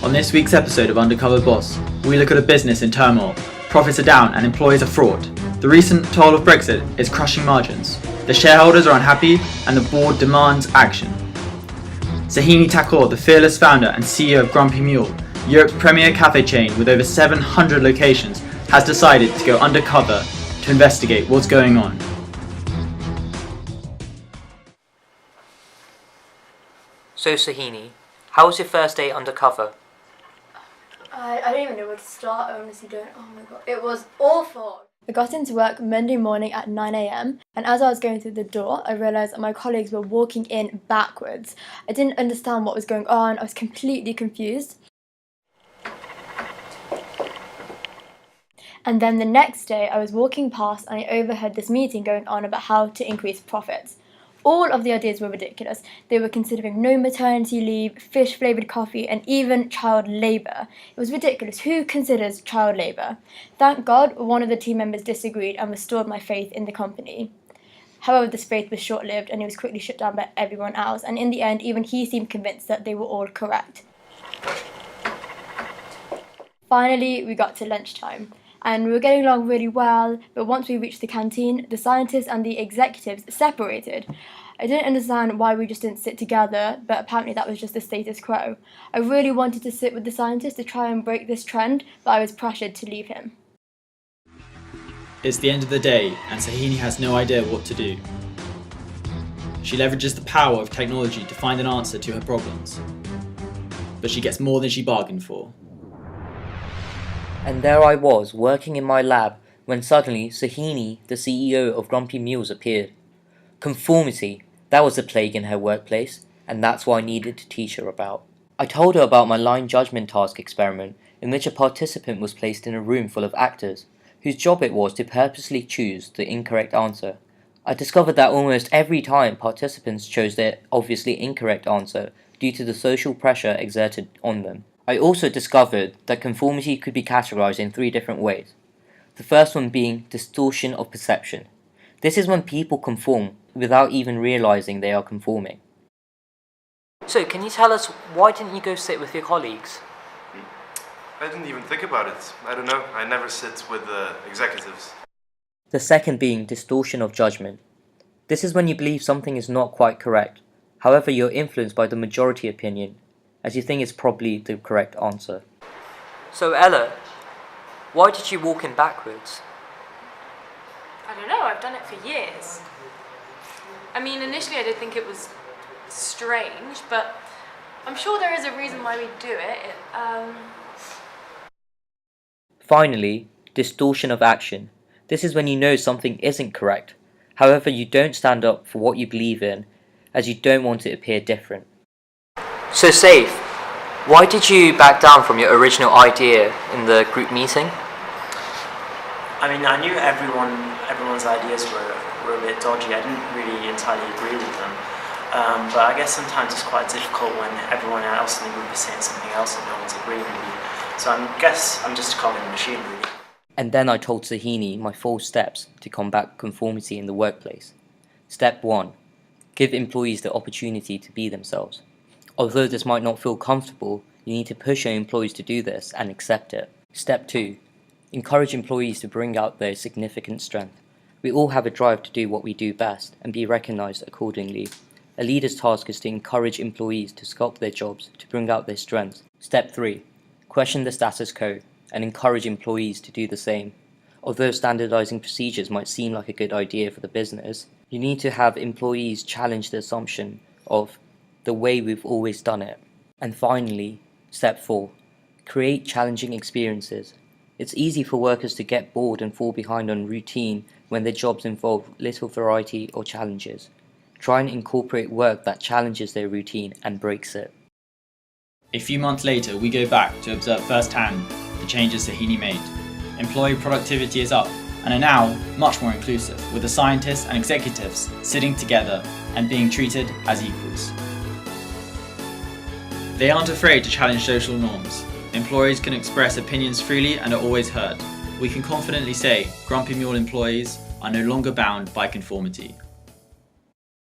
On this week's episode of Undercover Boss, we look at a business in turmoil. Profits are down and employees are fraught. The recent toll of Brexit is crushing margins. The shareholders are unhappy and the board demands action. Sahini Thakur, the fearless founder and CEO of Grumpy Mule, Europe's premier cafe chain with over 700 locations, has decided to go undercover to investigate what's going on. So Sahini, how was your first day undercover? I don't even know where to start, I honestly don't. Oh my god, it was awful. I got into work Monday morning at 9 a.m. and as I was going through the door, I realised that my colleagues were walking in backwards. I didn't understand what was going on, I was completely confused. And then the next day, I was walking past and I overheard this meeting going on about how to increase profits. All of the ideas were ridiculous. They were considering no maternity leave, fish-flavoured coffee, and even child labour. It was ridiculous. Who considers child labour? Thank God one of the team members disagreed and restored my faith in the company. However, this faith was short-lived and it was quickly shut down by everyone else, and in the end, even he seemed convinced that they were all correct. Finally, we got to lunchtime. And we were getting along really well, but once we reached the canteen, the scientists and the executives separated. I didn't understand why we just didn't sit together, but apparently that was just the status quo. I really wanted to sit with the scientists to try and break this trend, but I was pressured to leave him. It's the end of the day, and Sahini has no idea what to do. She leverages the power of technology to find an answer to her problems. But she gets more than she bargained for. And there I was, working in my lab, when suddenly Sahini, the CEO of Grumpy Mules, appeared. Conformity, that was the plague in her workplace, and that's what I needed to teach her about. I told her about my line judgment task experiment, in which a participant was placed in a room full of actors, whose job it was to purposely choose the incorrect answer. I discovered that almost every time participants chose their obviously incorrect answer due to the social pressure exerted on them. I also discovered that conformity could be categorized in 3 different ways. The first one being distortion of perception. This is when people conform without even realizing they are conforming. So, can you tell us, why didn't you go sit with your colleagues? I didn't even think about it. I don't know, I never sit with the executives. The second being distortion of judgment. This is when you believe something is not quite correct. However, you're influenced by the majority opinion, as you think it's probably the correct answer. So Ella, why did you walk in backwards? I don't know, I've done it for years. I mean, initially I did think it was strange, but I'm sure there is a reason why we do it. Finally, distortion of action. This is when you know something isn't correct. However, you don't stand up for what you believe in, as you don't want to appear different. So Saif, why did you back down from your original idea in the group meeting? I mean, I knew everyone's ideas were a bit dodgy. I didn't really entirely agree with them. But I guess sometimes it's quite difficult when everyone else in the group is saying something else and no one's agreeing with you. So I guess I'm just a cog in the machine, really. And then I told Sahini my 4 steps to combat conformity in the workplace. Step 1. Give employees the opportunity to be themselves. Although this might not feel comfortable, you need to push your employees to do this and accept it. Step 2. Encourage employees to bring out their significant strength. We all have a drive to do what we do best and be recognized accordingly. A leader's task is to encourage employees to sculpt their jobs to bring out their strengths. Step 3. Question the status quo and encourage employees to do the same. Although standardizing procedures might seem like a good idea for the business, you need to have employees challenge the assumption of the way we've always done it. And finally, step 4. Create challenging experiences. It's easy for workers to get bored and fall behind on routine when their jobs involve little variety or challenges. Try and incorporate work that challenges their routine and breaks it. A few months later, we go back to observe firsthand the changes Sahini made. Employee productivity is up and are now much more inclusive, with the scientists and executives sitting together and being treated as equals. They aren't afraid to challenge social norms. Employees can express opinions freely and are always heard. We can confidently say Grumpy Mule employees are no longer bound by conformity.